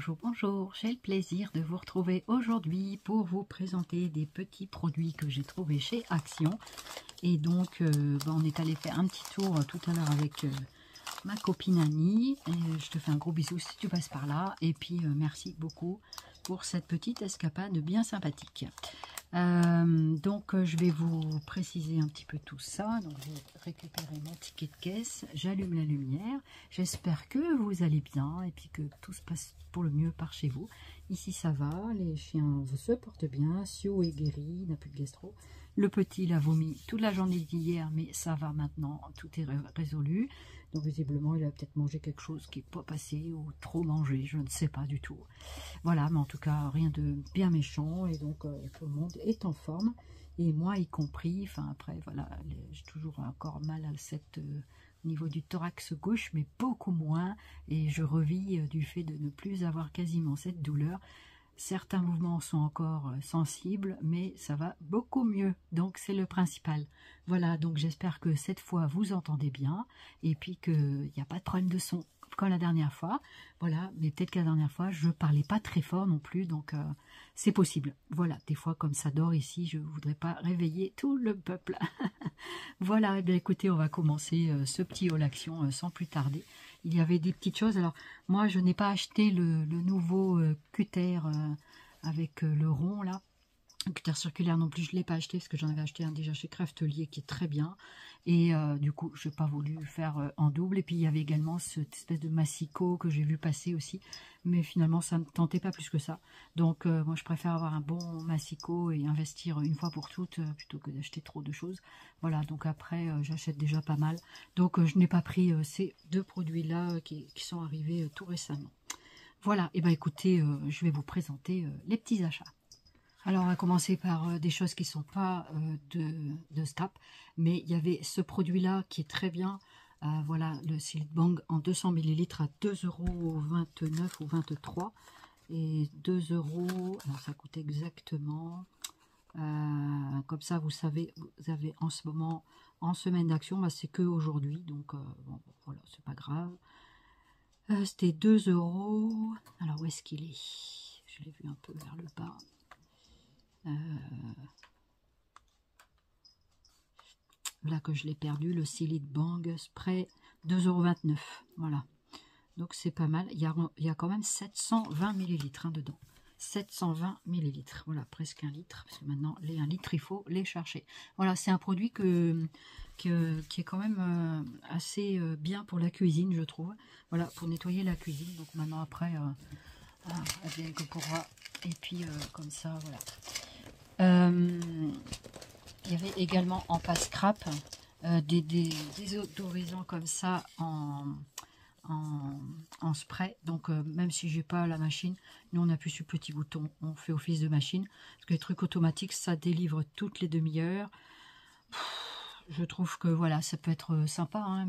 Bonjour, bonjour, j'ai le plaisir de vous retrouver aujourd'hui pour vous présenter des petits produits que j'ai trouvés chez Action. Et donc, on est allé faire un petit tour tout à l'heure avec ma copine Annie. Et je te fais un gros bisou si tu passes par là. Et puis, merci beaucoup pour cette petite escapade bien sympathique. Je vais vous préciser un petit peu tout ça. Donc, je vais récupérer mon ticket de caisse, j'allume la lumière. J'espère que vous allez bien et puis que tout se passe pour le mieux par chez vous. Ici, ça va, les chiens se portent bien. Sio est guéri, n'a plus de gastro. Le petit l'a vomi toute la journée d'hier, mais ça va maintenant, tout est résolu. Donc, visiblement, il a peut-être mangé quelque chose qui n'est pas passé ou trop mangé, je ne sais pas du tout. Voilà, mais en tout cas, rien de bien méchant. Et donc, tout le monde est en forme. Et moi y compris. Enfin, après, voilà, j'ai toujours encore mal à au niveau du thorax gauche, mais beaucoup moins. Et je revis du fait de ne plus avoir quasiment cette douleur. Certains mouvements sont encore sensibles, mais ça va beaucoup mieux. Donc, c'est le principal. Voilà, donc j'espère que cette fois, vous entendez bien. Et puis qu'il n'y a pas de problème de son comme la dernière fois. Voilà, mais peut-être que la dernière fois, je parlais pas très fort non plus. Donc, c'est possible. Voilà, des fois, comme ça dort ici, je ne voudrais pas réveiller tout le peuple. Voilà, eh bien, écoutez, on va commencer ce petit haul action sans plus tarder. Il y avait des petites choses. Alors, moi, je n'ai pas acheté le nouveau cutter avec le rond, là. Le cutter circulaire non plus, je ne l'ai pas acheté parce que j'en avais acheté un déjà chez Craftelier qui est très bien. Et du coup, je n'ai pas voulu faire en double. Et puis, il y avait également cette espèce de massicot que j'ai vu passer aussi. Mais finalement, ça ne me tentait pas plus que ça. Donc, moi, je préfère avoir un bon massicot et investir une fois pour toutes plutôt que d'acheter trop de choses. Voilà, donc après, j'achète déjà pas mal. Donc, je n'ai pas pris ces deux produits-là qui sont arrivés tout récemment. Voilà, et bien écoutez, je vais vous présenter les petits achats. Alors, on va commencer par des choses qui ne sont pas de Snap, mais il y avait ce produit-là qui est très bien. Voilà, le Silk Bang en 200 ml à 2,29 € ou 23 €. Et 2 €, alors ça coûte exactement, comme ça vous savez, vous avez en ce moment, en semaine d'action, bah, c'est que aujourd'hui, donc bon, voilà, c'est pas grave. C'était 2 €, alors où est-ce qu'il est? Je l'ai vu un peu vers le bas. Là que je l'ai perdu, le Silk Bang Spray, 2,29 €. Voilà, donc c'est pas mal. Il y a quand même 720 ml dedans. 720 ml, voilà, presque 1 litre, parce que maintenant les 1 litre il faut les chercher. Voilà, c'est un produit qui est quand même assez bien pour la cuisine, je trouve. Voilà, pour nettoyer la cuisine. Donc maintenant après, bien que pourra. Et puis comme ça, voilà. Il y avait également en passe-crap des désodorisants comme ça en spray. Donc même si j'ai pas la machine, nous on appuie sur le petit bouton, on fait office de machine. Parce que les trucs automatiques, ça délivre toutes les demi-heures. Je trouve que voilà, ça peut être sympa, hein,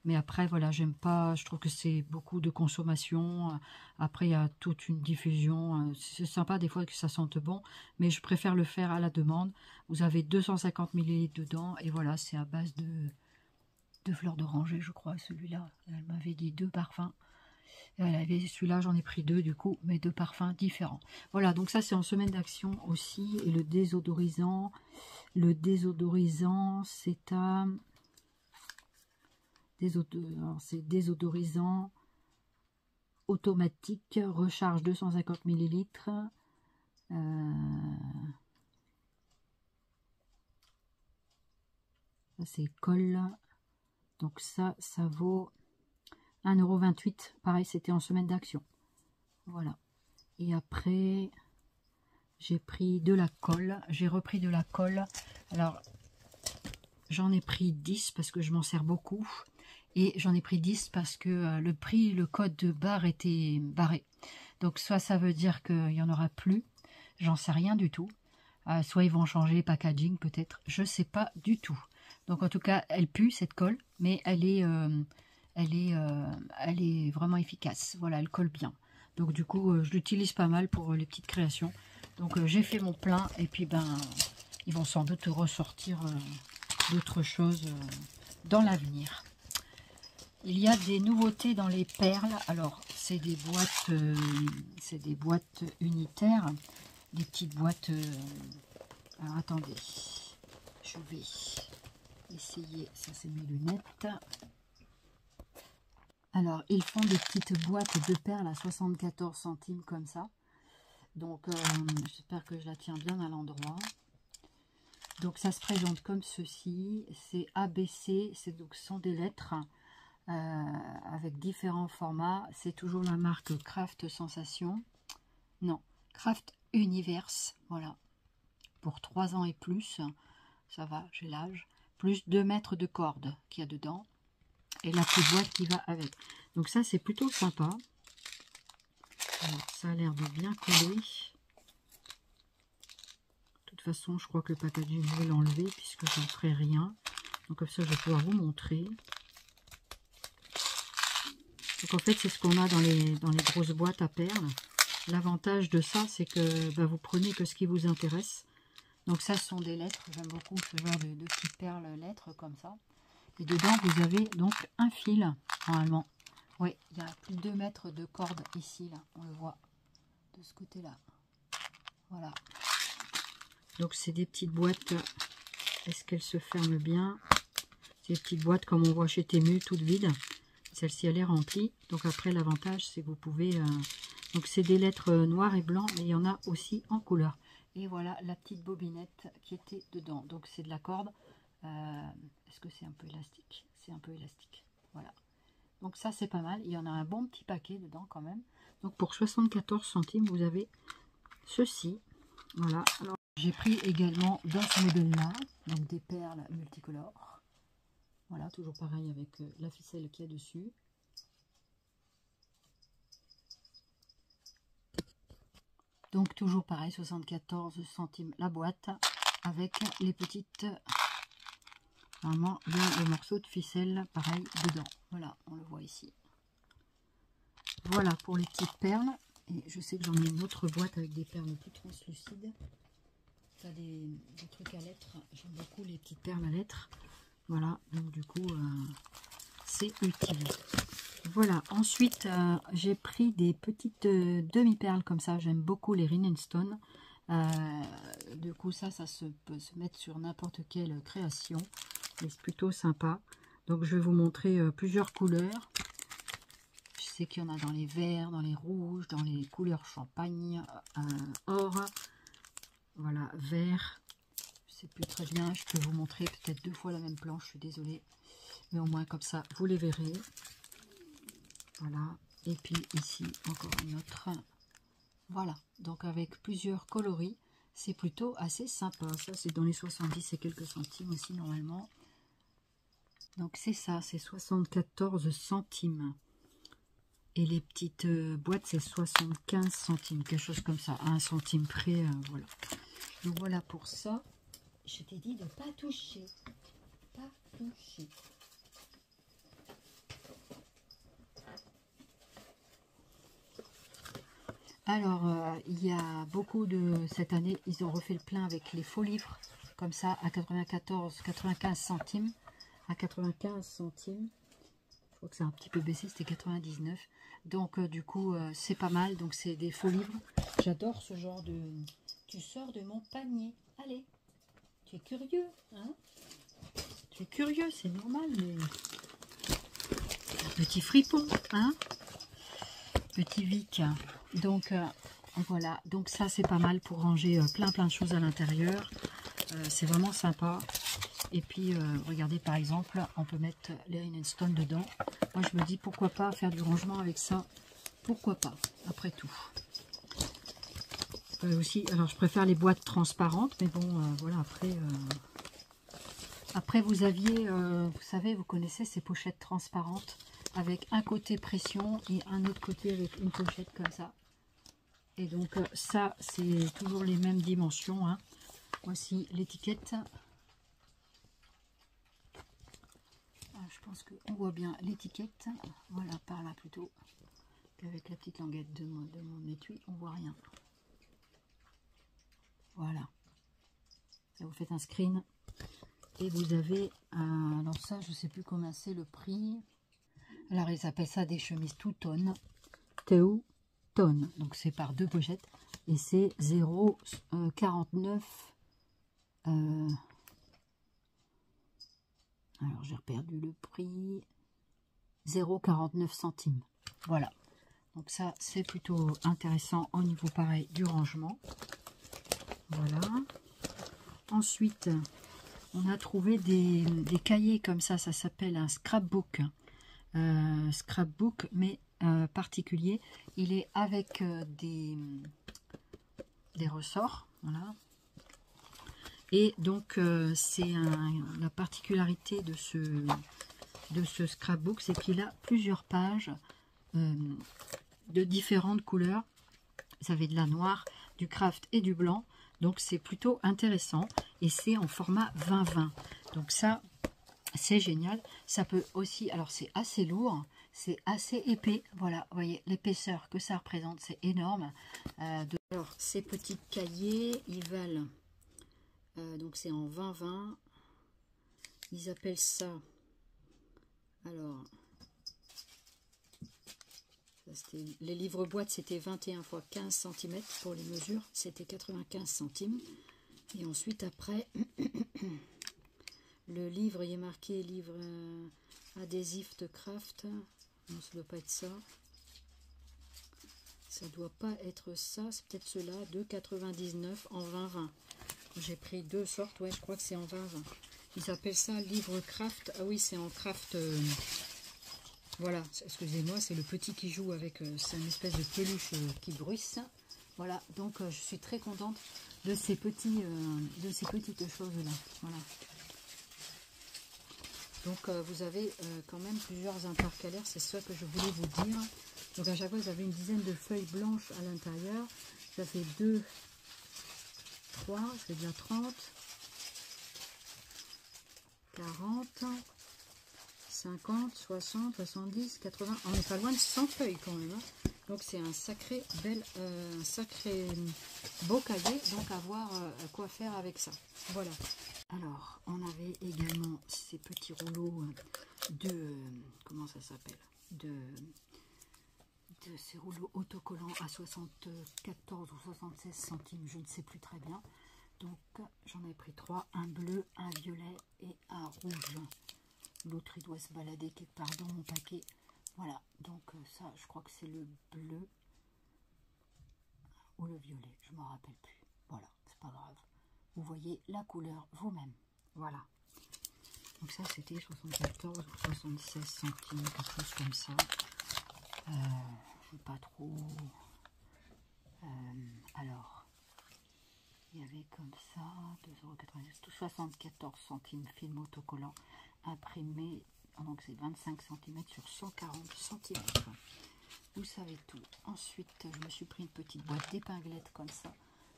mais après voilà, j'aime pas, je trouve que c'est beaucoup de consommation. Après il y a toute une diffusion, c'est sympa des fois que ça sente bon, mais je préfère le faire à la demande. Vous avez 250 ml dedans et voilà, c'est à base de fleurs d'oranger, je crois, celui-là. Elle m'avait dit 2 parfums. Celui-là, j'en ai pris 2 du coup, mais 2 parfums différents. Voilà, donc ça c'est en semaine d'action aussi. Et le désodorisant, c'est à... c'est désodorisant automatique, recharge 250 ml. Ça c'est colle. Donc ça vaut 1,28 €. Pareil, c'était en semaine d'action. Voilà. Et après, j'ai pris de la colle. J'ai repris de la colle. Alors, j'en ai pris 10 parce que je m'en sers beaucoup. Et j'en ai pris 10 parce que le code de barre était barré. Donc, soit ça veut dire qu'il n'y en aura plus. J'en sais rien du tout. Soit ils vont changer le packaging peut-être. Je ne sais pas du tout. Donc, en tout cas, elle pue cette colle. Mais elle est vraiment efficace. Voilà, elle colle bien. Donc du coup, je l'utilise pas mal pour les petites créations. Donc j'ai fait mon plein et puis ils vont sans doute ressortir d'autres choses dans l'avenir. Il y a des nouveautés dans les perles. Alors, c'est des boîtes unitaires, des petites boîtes. Alors, attendez, je vais essayer. Ça, c'est mes lunettes. Alors, ils font des petites boîtes de perles à 74 centimes comme ça. Donc, j'espère que je la tiens bien à l'endroit. Donc, ça se présente comme ceci. C'est ABC, donc ce sont des lettres. Avec différents formats. C'est toujours la marque Craft Sensation. Non, Craft Universe. Voilà. Pour 3 ans et plus. Ça va, j'ai l'âge. Plus 2 mètres de corde qu'il y a dedans. Et la petite boîte qui va avec. Donc ça, c'est plutôt sympa. Alors, ça a l'air de bien coller. De toute façon, je crois que le packaging, je vais l'enlever puisque je ne ferai rien. Donc comme ça, je vais pouvoir vous montrer. Donc en fait, c'est ce qu'on a dans les grosses boîtes à perles. L'avantage de ça, c'est que vous prenez que ce qui vous intéresse. Donc ça, ce sont des lettres. J'aime beaucoup ce genre de petites perles lettres comme ça. Et dedans, vous avez donc un fil, normalement. Oui, il y a plus de 2 mètres de corde ici, là. On le voit de ce côté-là. Voilà. Donc c'est des petites boîtes. Est-ce qu'elles se ferment bien? C'est des petites boîtes comme on voit chez Temu, toutes vides. Celle-ci, elle est remplie. Donc après, l'avantage, c'est que vous pouvez... Donc c'est des lettres noires et blancs, mais il y en a aussi en couleur. Et voilà la petite bobinette qui était dedans. Donc c'est de la corde. Est-ce que c'est un peu élastique? C'est un peu élastique. Voilà. Donc ça, c'est pas mal. Il y en a un bon petit paquet dedans quand même. Donc pour 74 centimes, vous avez ceci. Voilà. Alors j'ai pris également dans ce modèle-là, donc des perles multicolores. Voilà, toujours pareil avec la ficelle qu'il y a dessus. Donc toujours pareil, 74 centimes la boîte, avec les petites... Normalement, il y a le morceau de ficelle, pareil, dedans. Voilà, on le voit ici. Voilà pour les petites perles. Et je sais que j'en ai une autre boîte avec des perles plus translucides. Ça, des trucs à lettres. J'aime beaucoup les petites perles à lettres. Voilà, donc du coup, c'est utile. Voilà, ensuite, j'ai pris des petites demi-perles comme ça. J'aime beaucoup les Rhinestone. Du coup, ça peut se mettre sur n'importe quelle création. Et c'est plutôt sympa. Donc, je vais vous montrer plusieurs couleurs. Je sais qu'il y en a dans les verts, dans les rouges, dans les couleurs champagne, or. Voilà, vert. Je sais plus très bien. Je peux vous montrer peut-être 2 fois la même planche. Je suis désolée. Mais au moins, comme ça, vous les verrez. Voilà. Et puis ici, encore une autre. Voilà. Donc, avec plusieurs coloris. C'est plutôt assez sympa. Ça, c'est dans les 70 et quelques centimes aussi, normalement. Donc, c'est ça. C'est 74 centimes. Et les petites boîtes, c'est 75 centimes. Quelque chose comme ça. À 1 centime près. Voilà. Donc, voilà pour ça. Je t'ai dit de ne pas toucher. Pas toucher. Alors, il y a beaucoup de... Cette année, ils ont refait le plein avec les faux livres, comme ça, à 95 centimes. À 95 centimes. Je crois que c'est un petit peu baissé, c'était 99. Donc, du coup, c'est pas mal. Donc, c'est des faux livres. J'adore ce genre de... Tu sors de mon panier. Allez, tu es curieux, hein? Tu es curieux, c'est normal, mais... Petit fripon, hein? Petit Vic. Donc voilà, donc ça c'est pas mal pour ranger plein de choses à l'intérieur. C'est vraiment sympa. Et puis regardez, par exemple, on peut mettre les Rhinestone dedans. Moi je me dis pourquoi pas faire du rangement avec ça. Pourquoi pas, après tout. Aussi, alors je préfère les boîtes transparentes, mais bon voilà, après vous aviez, vous savez, vous connaissez ces pochettes transparentes avec un côté pression et un autre côté avec une pochette comme ça. Et donc ça, c'est toujours les mêmes dimensions, hein. Voici l'étiquette. Je pense qu'on voit bien l'étiquette. Voilà, par là plutôt. Avec la petite languette de mon étui, on voit rien. Voilà. Ça, vous faites un screen. Et vous avez, alors ça, je sais plus combien c'est le prix. Alors ils appellent ça des chemises two-tone, two-tone. Donc c'est par 2 pochettes et c'est 0,49. Alors j'ai perdu le prix. 0,49 centimes. Voilà. Donc ça c'est plutôt intéressant au niveau pareil du rangement. Voilà. Ensuite, on a trouvé des cahiers comme ça s'appelle un scrapbook. Scrapbook, mais particulier. Il est avec des ressorts. Voilà. Et donc, c'est la particularité de ce scrapbook, c'est qu'il a plusieurs pages de différentes couleurs. Vous avez de la noire, du craft et du blanc. Donc, c'est plutôt intéressant. Et c'est en format 20-20. Donc, ça, c'est génial. Ça peut aussi... Alors, c'est assez lourd. C'est assez épais. Voilà, vous voyez l'épaisseur que ça représente. C'est énorme. Alors, ces petits cahiers, ils valent... donc, c'est en 20-20. Ils appellent ça... Alors... Les livres boîtes, c'était 21 x 15 cm pour les mesures. C'était 95 centimes. Et ensuite, après, le livre, il est marqué livre adhésif de craft. Non, ça ne doit pas être ça. Ça doit pas être ça. C'est peut-être cela, 2,99 en 20-20. J'ai pris 2 sortes. Ouais, je crois que c'est en 20-20. Ils appellent ça livre craft. Ah oui, c'est en craft... Voilà, excusez-moi, c'est le petit qui joue avec, c'est une espèce de peluche qui bruisse. Voilà, donc je suis très contente de ces petites choses-là. Voilà. Donc vous avez quand même plusieurs intercalaires, c'est ça que je voulais vous dire. Donc à chaque fois, vous avez une dizaine de feuilles blanches à l'intérieur. Ça fait 2, 3, c'est déjà 30, 40... 50, 60, 70, 80, on n'est pas loin de 100 feuilles quand même. Hein. Donc c'est un sacré beau cahier, donc à voir quoi faire avec ça. Voilà. Alors, on avait également ces petits rouleaux de, comment ça s'appelle, de ces rouleaux autocollants à 74 ou 76 centimes, je ne sais plus très bien. Donc j'en ai pris 3, un bleu, un violet et un rouge. L'autre, il doit se balader quelque part dans mon paquet. Voilà, donc ça, je crois que c'est le bleu ou le violet, je ne m'en rappelle plus. Voilà, c'est pas grave. Vous voyez la couleur vous-même. Voilà. Donc ça, c'était 74 ou 76 centimes, quelque chose comme ça. Je sais pas trop. Alors, il y avait comme ça, 2,90 €, 74 centimes, film autocollant, imprimé, donc c'est 25 cm sur 140 cm. Vous savez tout. Ensuite, je me suis pris une petite boîte d'épinglettes comme ça,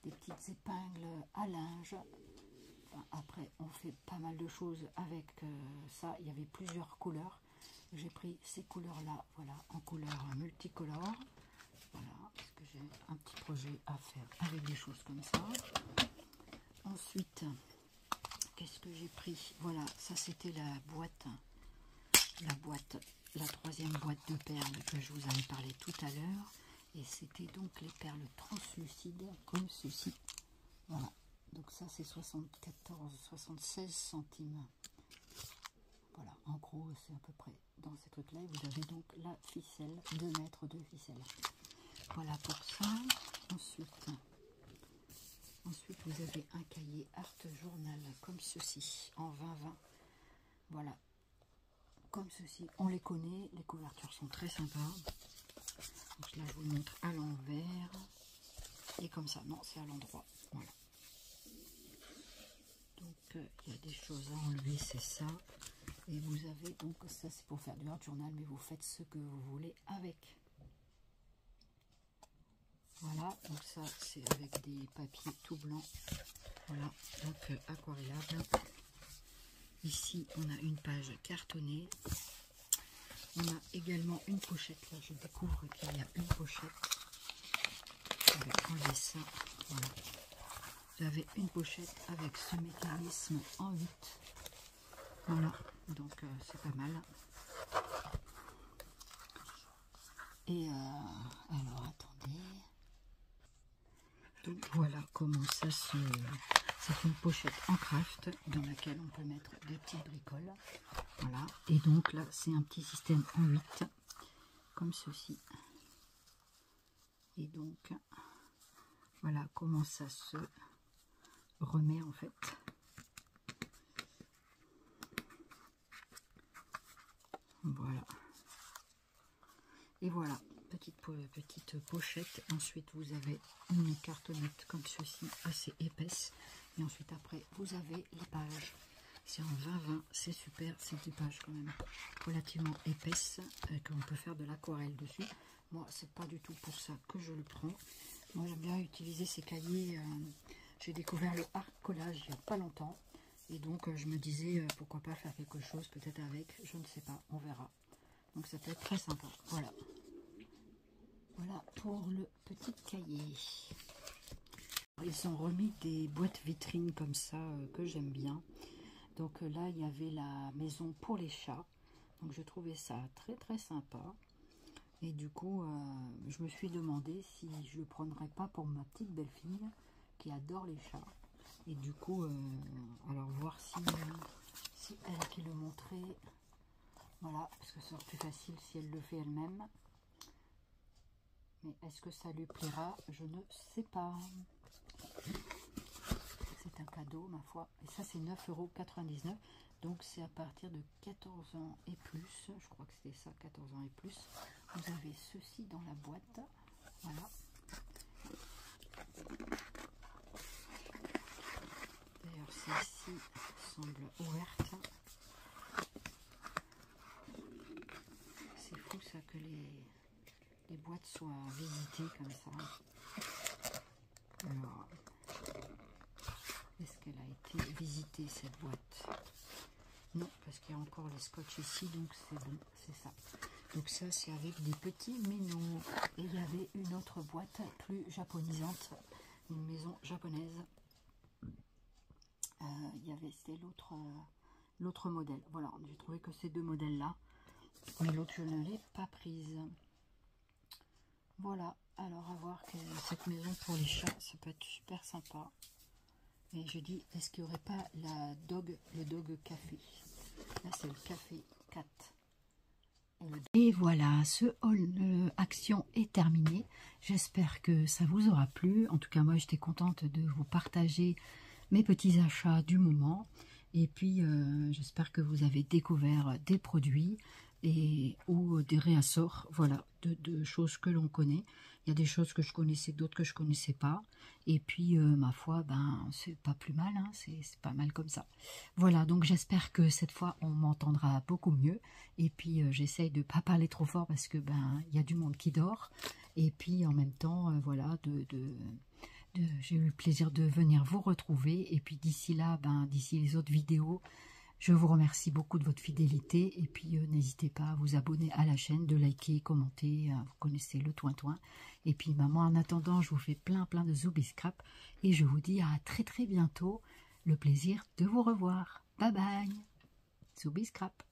des petites épingles à linge. Enfin, après, on fait pas mal de choses avec ça. Il y avait plusieurs couleurs. J'ai pris ces couleurs-là, voilà, en couleur multicolore. Voilà, parce que j'ai un petit projet à faire avec des choses comme ça. Ensuite, qu'est-ce que j'ai pris? Voilà, ça c'était la troisième boîte de perles que je vous avais parlé tout à l'heure. Et c'était donc les perles translucides comme ceci. Voilà, donc ça c'est 76 centimes. Voilà, en gros c'est à peu près dans ces trucs-là. Vous avez donc la ficelle, 2 mètres de ficelle. Voilà pour ça. Ensuite, vous avez un cahier Art Journal comme ceci, en 20-20. Voilà, comme ceci. On les connaît, les couvertures sont très sympas. Donc là, je vous le montre à l'envers. Et comme ça, non, c'est à l'endroit. Voilà. Donc, il y a des choses à enlever, c'est ça. Et vous avez donc, ça c'est pour faire du Art Journal, mais vous faites ce que vous voulez avec. Voilà, donc ça c'est avec des papiers tout blancs. Voilà, donc aquarellable. Ici on a une page cartonnée. On a également une pochette. Là je découvre qu'il y a une pochette. Je vais enlever ça. Voilà. Vous avez une pochette avec ce mécanisme en 8. Voilà, donc c'est pas mal. Et alors attendez. Donc voilà comment ça se... C'est une pochette en craft dans laquelle on peut mettre des petites bricoles. Voilà. Et donc là c'est un petit système en 8 comme ceci. Et donc voilà comment ça se remet en fait. Voilà. Et voilà, petite pochette. Ensuite, vous avez une cartonnette comme ceci, assez épaisse. Et ensuite, après, vous avez les pages. C'est en 20-20, c'est super. C'est des pages quand même relativement épaisses, qu'on peut faire de l'aquarelle dessus. Moi, c'est pas du tout pour ça que je le prends. Moi, j'aime bien utiliser ces cahiers. J'ai découvert le art collage il n'y a pas longtemps. Et donc, je me disais, pourquoi pas faire quelque chose peut-être avec. Je ne sais pas, on verra. Donc, ça peut être très sympa. Voilà. Voilà pour le petit cahier. Ils ont remis des boîtes vitrines comme ça que j'aime bien. Donc là, il y avait la maison pour les chats. Donc je trouvais ça très très sympa. Et du coup, je me suis demandé si je le prendrais pas pour ma petite belle-fille qui adore les chats. Et du coup, alors voir si elle qui le montrait. Voilà, parce que c'est plus facile si elle le fait elle-même. Mais est-ce que ça lui plaira? Je ne sais pas. C'est un cadeau, ma foi. Et ça, c'est 9,99 €. Donc, c'est à partir de 14 ans et plus. Je crois que c'était ça, 14 ans et plus. Vous avez ceci dans la boîte. Voilà. D'ailleurs, celle-ci semble ouverte. C'est fou, ça, que les boîtes soient visitées comme ça. Alors, est-ce qu'elle a été visitée cette boîte? Non, parce qu'il y a encore les scotch ici, donc c'est bon, c'est ça. Donc ça, c'est avec des petits minous. Et il y avait une autre boîte plus japonisante, une maison japonaise. Il y avait, c'était l'autre modèle. Voilà, j'ai trouvé que ces deux modèles-là, mais l'autre, je ne l'ai pas prise. Voilà, alors à voir que cette maison pour les chats, ça peut être super sympa. Et je dis, est-ce qu'il n'y aurait pas le dog café? Là, c'est le café cat. Et voilà, ce haul action est terminé. J'espère que ça vous aura plu. En tout cas, moi, j'étais contente de vous partager mes petits achats du moment. Et puis, j'espère que vous avez découvert des produits ou des réassorts, voilà, de choses que l'on connaît. Il y a des choses que je connaissais, d'autres que je connaissais pas. Et puis, ma foi, ben, c'est pas plus mal, hein, c'est pas mal comme ça. Voilà, donc j'espère que cette fois, on m'entendra beaucoup mieux. Et puis, j'essaye de pas parler trop fort parce que, ben, il y a du monde qui dort. Et puis, en même temps, voilà, j'ai eu le plaisir de venir vous retrouver. Et puis, d'ici là, ben, d'ici les autres vidéos, je vous remercie beaucoup de votre fidélité et puis n'hésitez pas à vous abonner à la chaîne, de liker, commenter, vous connaissez le toin-toin. Et puis moi en attendant, je vous fais plein de Zoubiscrap et je vous dis à très très bientôt. Le plaisir de vous revoir. Bye bye. Zoubiscrap.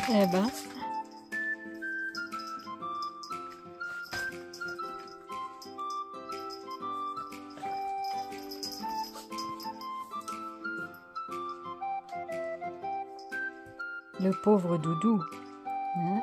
Eh ben. Le pauvre Doudou. Hein?